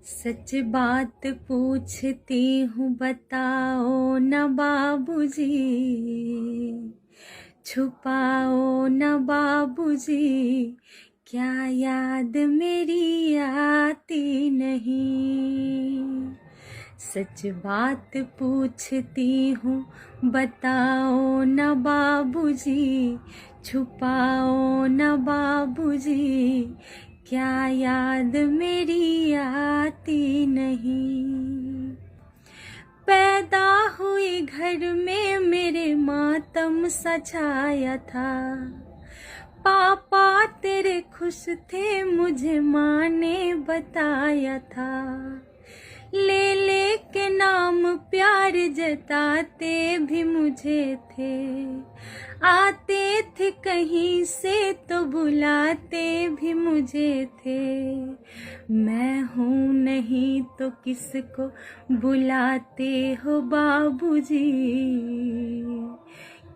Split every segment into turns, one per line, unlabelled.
सच बात पूछती हूँ बताओ न बाबूजी, छुपाओ न बाबूजी, क्या याद मेरी आती नहीं। सच बात पूछती हूँ बताओ न बाबूजी, छुपाओ न बाबूजी, क्या याद मेरी आती नहीं। पैदा हुई घर में मेरे मातम सा छाया था, पापा तेरे खुश थे मुझे माँ ने बताया था। ले ले के नाम प्यार जताते भी मुझे थे, आते थे कहीं से तो बुलाते भी मुझे थे। मैं हूँ नहीं तो किसको बुलाते हो बाबूजी,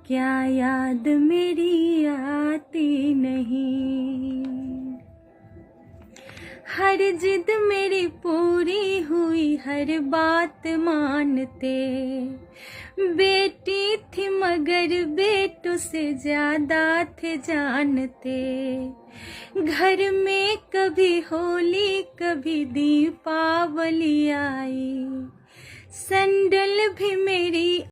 क्या याद मेरी आती नहीं। हर जिद मेरी पूरी हुई हर बात मानते, बेटी थी मगर बेटों से ज्यादा थे जानते। घर में कभी होली कभी दीपावली आई, सैंडल भी मेरी